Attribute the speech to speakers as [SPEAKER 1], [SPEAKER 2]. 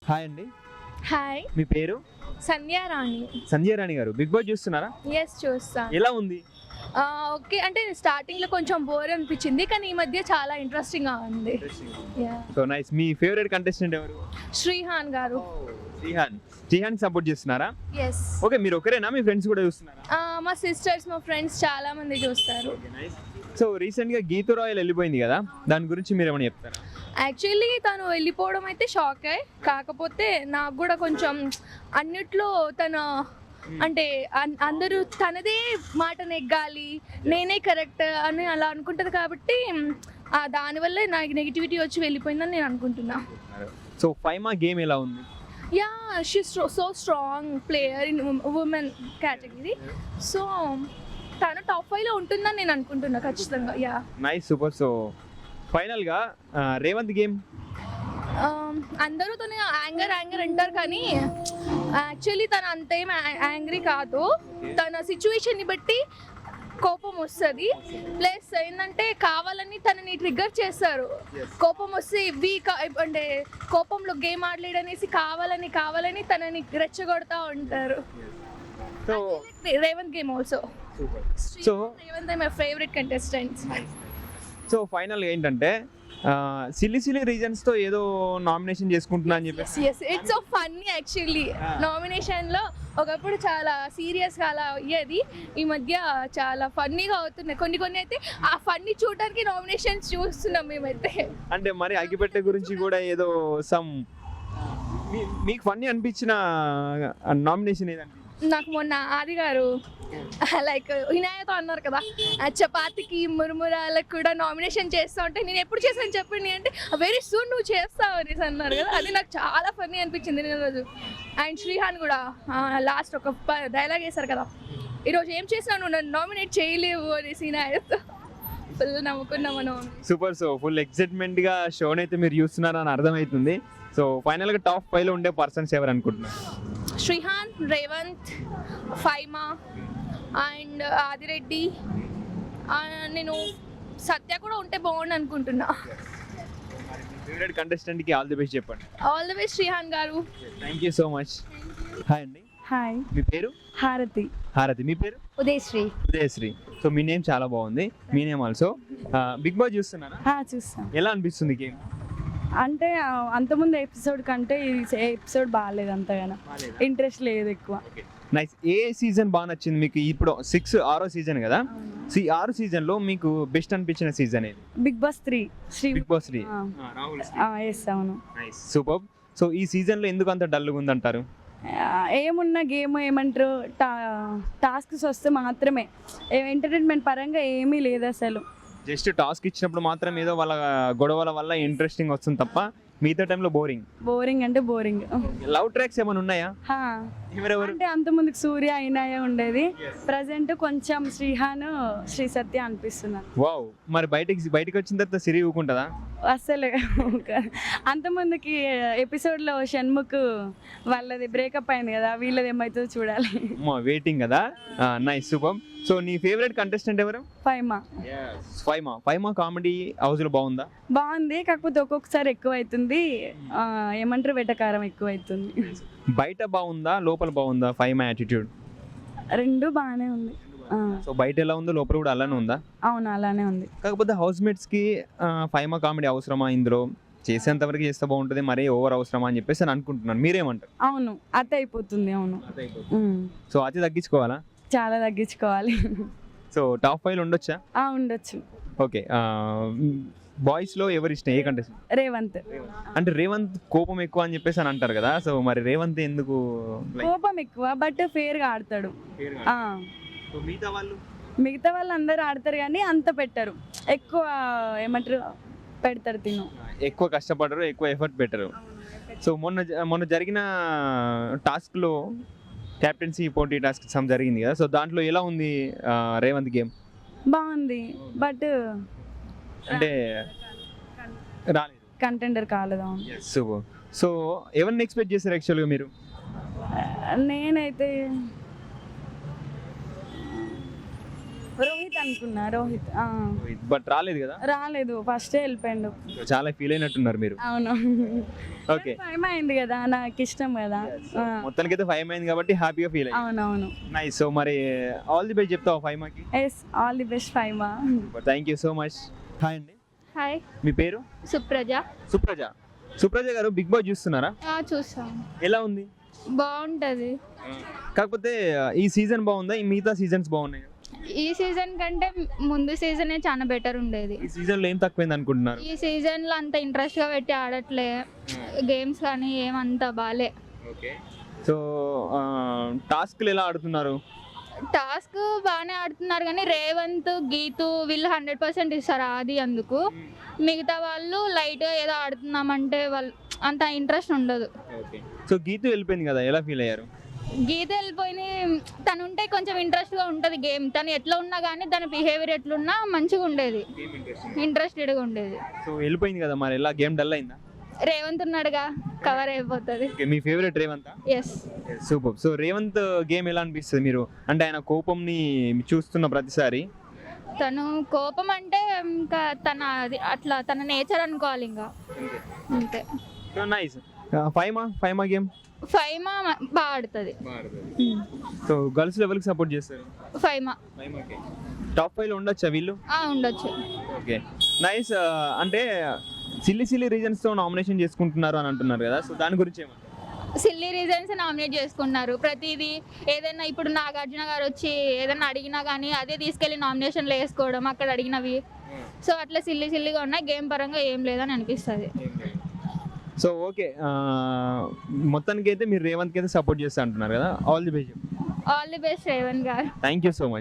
[SPEAKER 1] Hi అండి.
[SPEAKER 2] Hi,
[SPEAKER 1] మీ పేరు?
[SPEAKER 2] సంధ్యారాణి.
[SPEAKER 1] సంధ్య రాణి గారు, బిగ్ బాస్ చూస్తున్నారా?
[SPEAKER 2] ఎస్, చూస్తాను.
[SPEAKER 1] ఎలా ఉంది?
[SPEAKER 2] ఓకే, అంటే స్టార్టింగ్లో కొంచెం బోర్ అనిపించింది, కానీ ఈ మధ్య చాలా ఇంట్రెస్టింగ్గా ఉంది.
[SPEAKER 1] So nice. మీ ఫేవరెట్ కంటెస్టెంట్ ఎవరు?
[SPEAKER 2] శ్రీహాన్ గారు.
[SPEAKER 1] శ్రీహాన్ సపోర్ట్ చేస్తున్నారా?
[SPEAKER 2] ఎస్.
[SPEAKER 1] ఓకే, మీరు ఒకరేనా, మీ ఫ్రెండ్స్ కూడా చూస్తున్నారా?
[SPEAKER 2] మా సిస్టర్స్, మా ఫ్రెండ్స్ చాలా మంది చూస్తారు.
[SPEAKER 1] సో రీసెంట్ గా గీతూ రాయల్ వెళ్ళిపోయింది కదా, దాని గురించి మీరు ఏమైనా చెప్తారా?
[SPEAKER 2] యాక్చువల్లీ తను వెళ్ళిపోవడం అయితే షాక్ అయ్యి, కాకపోతే నాకు కూడా కొంచెం అన్నిట్లో తన అంటే అందరూ తనదే మాట నెగ్గాలి, నేనే కరెక్ట్ అని అలా అనుకుంటుంది కాబట్టి దానివల్ల నాకు నెగిటివిటీ వచ్చి వెళ్ళిపోయిందని నేను అనుకుంటున్నా.
[SPEAKER 1] సో ఫైమా గేమ్ ఎలా ఉంది?
[SPEAKER 2] Yeah, she so strong player in women category. So తను టాప్ 5లో ఉంటుందని నేను అనుకుంటున్నా ఖచ్చితంగా. Yeah,
[SPEAKER 1] nice, super. So final గా రేవంత్ గేమ్
[SPEAKER 2] అందరూ తను యాంగర్ అంటారు, కానీ యాక్చువల్లీ తను అంతేం యాంగ్రీ కాదు. తన సిచ్యువేషన్ని బట్టి కోపం వస్తుంది. ప్లస్ ఏంటంటే కావాలని తనని ట్రిగ్గర్ చేస్తారు. కోపం వస్తే వీక్ అంటే కోపంలో గేమ్ ఆడలేడనేసి కావాలని తనని రెచ్చగొడతా ఉంటారు.
[SPEAKER 1] So
[SPEAKER 2] Revanth game also.
[SPEAKER 1] So
[SPEAKER 2] Revanth my favourite contestant.
[SPEAKER 1] So final ఏంటంటే సిల్లీ రీజన్స్ తో ఏదో నామినేషన్ చేసుకుంటున్నా అని చెప్పేసి.
[SPEAKER 2] It's so funny actually. Nomination లో ఒకప్పుడు చాలా సీరియస్ గా అలా అయ్యేది, ఈ మధ్య చాలా ఫన్నీగా అవుతున్నాయి. కొన్ని అయితే ఆ ఫన్నీ చూడడానికి నామినేషన్స్ చూస్తున్నాం మేమైతే.
[SPEAKER 1] అంటే మరి అగ్గిపెట్టె గురించి కూడా ఏదో సమ్ మీకు ఫన్నీ అనిపించిన నామినేషన్ ఏదండి?
[SPEAKER 2] నాకు మొన్న ఆది గారు లైక్ వినాయతో అన్నారు కదా, చపాతికి మురుమురాలకు కూడా నామినేషన్ చేస్తా ఉంటే నేను ఎప్పుడు చేశాను చెప్పండి అంటే వెరీ సూన్ నువ్వు చేస్తావు అనేసి అన్నారు కదా, అది నాకు చాలా ఫన్నీ అనిపించింది నేను రోజు. అండ్ శ్రీహాన్ కూడా లాస్ట్ ఒక డైలాగ్ వేశారు కదా, ఈరోజు ఏం చేసినా నువ్వు నన్ను నామినేట్ చేయలేవు అనేసి నాయతో ఫుల్ నవ్వుకున్నాం మనం.
[SPEAKER 1] సూపర్. సో ఫుల్ ఎక్సైట్మెంట్ గా షోని అయితే మీరు చూస్తున్నారని అర్థమవుతుంది. సో ఫైనల్ గా టాప్ 5 లో ఉండే పర్సన్స్ ఎవరు అనుకుంటున్నారు?
[SPEAKER 2] శ్రీహాన్, రేవంత్, ఫైమా అండ్ ఆదిరెడ్డి. నేను సత్య కూడా ఉంటే బాగుండు అనుకుంటున్నా.
[SPEAKER 1] ఫేవరెట్ కంటెస్టెంట్ కి ఆల్ ది బెస్ట్ చెప్పండి.
[SPEAKER 2] ఆల్ ది బెస్ట్ శ్రీహాన్ గారు.
[SPEAKER 1] Thank you so much. Hi అండి.
[SPEAKER 3] హాయ్,
[SPEAKER 1] మీ పేరు?
[SPEAKER 3] హారతి.
[SPEAKER 1] హారతి. మీ పేరు?
[SPEAKER 3] ఉదయశ్రీ.
[SPEAKER 1] ఉదయశ్రీ. సో మీ నేమ్ చాలా బాగుంది. మీ నేమ్ ఆల్సో. బిగ్ బాస్ చూస్తున్నారా?
[SPEAKER 3] చూస్తాం.
[SPEAKER 1] ఎలా అనిపిస్తుంది గేమ్?
[SPEAKER 3] అంటే అంతకుముందు ఎపిసోడ్ కంటే ఈ ఎపిసోడ్ బాగాలేదు, అంతగానో ఇంట్రెస్ట్ లేదు ఎక్కువ.
[SPEAKER 1] నైస్. ఏ సీజన్ బాగా నచ్చింది మీకు? ఇప్పుడు 6 సీజన్ కదా, 6 సీజన్ లో మీకు బెస్ట్ అనిపించిన సీజన్ ఏది?
[SPEAKER 3] Bigg Boss 3.
[SPEAKER 1] Bigg Boss 3.
[SPEAKER 3] Yes, అవును.
[SPEAKER 1] Nice, super. సో ఈ సీజన్ లో ఎందుకు అంత డల్గా ఉందంటారు?
[SPEAKER 3] ఏమున్నా గేమ్ ఏమంటారు, టాస్క్స్ వస్తే మాత్రమే, ఎంటర్టైన్మెంట్ పరంగా ఏమీ లేదు అసలు.
[SPEAKER 1] జస్ట్ టాస్క్ ఇచ్చినప్పుడు మాత్రం ఏదో వాళ్ళ గొడవల వల్ల ఇంట్రెస్టింగ్ వస్తుంది తప్ప మిగతా టైంలో బోరింగ్
[SPEAKER 3] అంటే బోరింగ్.
[SPEAKER 1] లవ్ ట్రాక్స్ ఏమైనా ఉన్నాయా?
[SPEAKER 3] అంటే అంత ముందుకు సూర్య అయినాయే ఉండేది, ప్రజెంట్ కొంచెం శ్రీహాన్, శ్రీ సత్య అనిపిస్తున్నారు.
[SPEAKER 1] వావ్. మరి బయటికి వచ్చిన తర్వాత సిరి ఊకుంటుందా?
[SPEAKER 3] అసలు అంత ముందుకి ఎపిసోడ్లో షణ్ముఖ్ వాళ్ళది బ్రేకప్ అయింది కదా, వీళ్ళది ఏమైతుందో చూడాలి.
[SPEAKER 1] వెయిటింగ్ కదా. Nice, super. సో నీ ఫేవరెట్ కంటెస్టెంట్ ఎవరు? ఫైమా కామెడీ హౌస్ లో బాగుంది, కాకపోతే ఒక్కొక్కసారి ఎక్కువ అవుతుంది, ఏమంటారు వెటకారం ఎక్కువ అవుతుంది. బయట బాగుందా లోపల బాగుందా ఫైమా యాటిట్యూడ్?
[SPEAKER 3] రెండు బాగానే ఉంది.
[SPEAKER 1] సో బయట ఎలా ఉందో లోపల కూడా అలానే ఉందా?
[SPEAKER 3] అవును, అలానే ఉంది.
[SPEAKER 1] కాకపోతే హౌస్ మేట్స్ కి ఫైమా కామెడీ అవసరమా? ఇందులో చేసేంత వరకు చేస్తే బాగుంటుంది, మరీ ఓవర్ అవసరమా అని చెప్పేసి నేను అనుకుంటున్నాను. మీరేమంటారు?
[SPEAKER 3] అవును, అతి అయిపోతుంది. అవును.
[SPEAKER 1] సో అతి తగ్గించుకోవాలా?
[SPEAKER 3] చాలా తగ్గించుకోవాలి.
[SPEAKER 1] సో టాప్ 5 ఉండొచ్చా?
[SPEAKER 3] ఉండొచ్చు.
[SPEAKER 1] ఓకే. బాయ్స్ లో ఎవరు ఇష్టం? ఏ కంటెస్టెంట్?
[SPEAKER 3] రేవంత్.
[SPEAKER 1] అంటే రేవంత్ కోపం ఎక్కువ అని చెప్పేసి అని అంటారు కదా, సో మరి రేవంత్ ఎందుకు?
[SPEAKER 3] కోపం ఎక్కువ, బట్ ఫేర్ గా ఆడతాడు. మిగతా వాళ్ళు అందరూ ఆడతారు కానీ అంత పెట్టరు, ఎక్కువ ఏమంటారు పెడతారు,
[SPEAKER 1] ఎక్కువ కష్టపడరు, ఎక్కువ ఎఫర్ట్ పెట్టరు. సో మొన్న జరిగిన టాస్క్ లో కెప్టెన్సీ పోటీ టాస్క్ సమ్ జరిగింది కదా, సో దాంట్లో ఎలా ఉంది రేవంత్ గేమ్?
[SPEAKER 3] బాగుంది, బట్
[SPEAKER 1] అంటే రాలేదు,
[SPEAKER 3] కంటెండర్ కాలేదు.
[SPEAKER 1] సో ఎవరిని ఎక్స్పెక్ట్ చేశారు యాక్చువల్గా మీరు?
[SPEAKER 3] నేనైతే రోహిత్ అనుకున్నా, రోహిత్.
[SPEAKER 1] బట్ రాలేదు కదా,
[SPEAKER 3] రాలేదు, ఫస్టే వెళ్ళిపోయిండు.
[SPEAKER 1] చాలా ఫీల్ అయినట్టున్నారు మీరు.
[SPEAKER 3] అవును.
[SPEAKER 1] ఓకే,
[SPEAKER 3] 5 అయింది కదా, నాకు ఇష్టం కదా.
[SPEAKER 1] మొత్తానికైతే 5 అయింది కాబట్టి హ్యాపీగా ఫీల్ అయ్యి.
[SPEAKER 3] అవునవును.
[SPEAKER 1] నైస్. సో మరి ఆల్ ది బెస్ట్ చెప్తావా 5 మాకి?
[SPEAKER 3] Yes, all the best 5.
[SPEAKER 1] Thank you so much. Hi అండి,
[SPEAKER 2] హాయ్,
[SPEAKER 1] మీ పేరు?
[SPEAKER 2] సుప్రజ.
[SPEAKER 1] సుప్రజ గారు, బిగ్ బాస్ చూస్తున్నారా?
[SPEAKER 2] చూసాం,
[SPEAKER 1] ఎలా ఉంది?
[SPEAKER 2] బాగుంటది.
[SPEAKER 1] కాకపోతే ఈ సీజన్ బాగుందా, ఈ మిగతా సీజన్స్ బాగున్నాయి?
[SPEAKER 2] ఈ సీజన్ కంటే ముందు సీజనే చాలా బెటర్ ఉండేది.
[SPEAKER 1] ఈ సీజన్ లో ఏం తక్కువైంది అనుకుంటున్నారు?
[SPEAKER 2] ఈ సీజన్ లో అంత ఇంట్రెస్ట్ గా పెట్టి ఆడట్లే, గేమ్స్ కానీ ఏమంత బాలే.
[SPEAKER 1] ఓకే, సో టాస్క్లు ఎలా ఆడుతున్నారు?
[SPEAKER 2] టాస్క్ బాగానే ఆడుతున్నారు కానీ రేవంత్, గీతు వీళ్ళు 100% ఇస్తారు అది అందుకు. మిగతా వాళ్ళు లైట్గా ఏదో ఆడుతున్నామంటే వాళ్ళు అంత ఇంట్రెస్ట్ ఉండదు.
[SPEAKER 1] సో గీతు వెళ్ళిపోయింది కదా, ఎలా ఫీల్ అయ్యారు?
[SPEAKER 2] గీత వెళ్ళిపోయి తను ఉంటే కొంచెం ఇంట్రెస్ట్గా ఉంటుంది గేమ్. తను ఎట్లా ఉన్నా కానీ తన బిహేవియర్ ఎట్లున్నా మంచిగా ఉండేది, ఇంట్రెస్టెడ్గా ఉండేది.
[SPEAKER 1] సో వెళ్ళిపోయింది కదా, మరి ఎలా గేమ్ డల్ అయిందా?
[SPEAKER 2] రేవంత్ ఉన్నాడుగా, కవర్ అయిపోతుంది.
[SPEAKER 1] మీ favourite Revanth?
[SPEAKER 2] Yes.
[SPEAKER 1] Super. So Revanth game ఎలా అనిపిస్తుంది మీరు, అంటే ఆయన కోపంని చూస్తున్న ప్రతిసారి?
[SPEAKER 2] తను కోపం అంటే ఇంకా తన అది అట్లా తన నేచర్ అనుకోవాలి ఇంకా, అంతే.
[SPEAKER 1] నైస్. 5 మా గేమ్
[SPEAKER 2] 5 బాగా ఆడుతుంది.
[SPEAKER 1] సో గర్ల్స్ లెవెల్కి సపోర్ట్ చేస్తారు?
[SPEAKER 2] 5
[SPEAKER 1] టాప్ 5 లో ఉండొచ్చా వీళ్ళు?
[SPEAKER 2] ఉండొచ్చు.
[SPEAKER 1] Okay, nice. అంటే సిల్లీ రీజన్స్తో నామినేషన్ చేసుకుంటున్నారు అని అంటున్నారు కదా, సో దాని గురించి ఏమంటారు?
[SPEAKER 2] సిల్లీ రీజన్స్ నామినేట్ చేసుకుంటున్నారు ప్రతిదీ. ఏదైనా ఇప్పుడు నాగార్జున గారు వచ్చి ఏదైనా అడిగినా కానీ అదే తీసుకెళ్ళి నామినేషన్లో వేసుకోవడం అక్కడ అడిగినవి. సో అట్లా సిల్లీగా ఉన్నాయి, గేమ్ పరంగా ఏం లేదని అనిపిస్తుంది.
[SPEAKER 1] సో ఓకే, మొత్తానికి అయితే మీరు రేవంత్కి అయితే సపోర్ట్ చేస్తా అంటున్నారు కదా. All the best.
[SPEAKER 2] All the best Revanth గారు.
[SPEAKER 1] Thank you so much.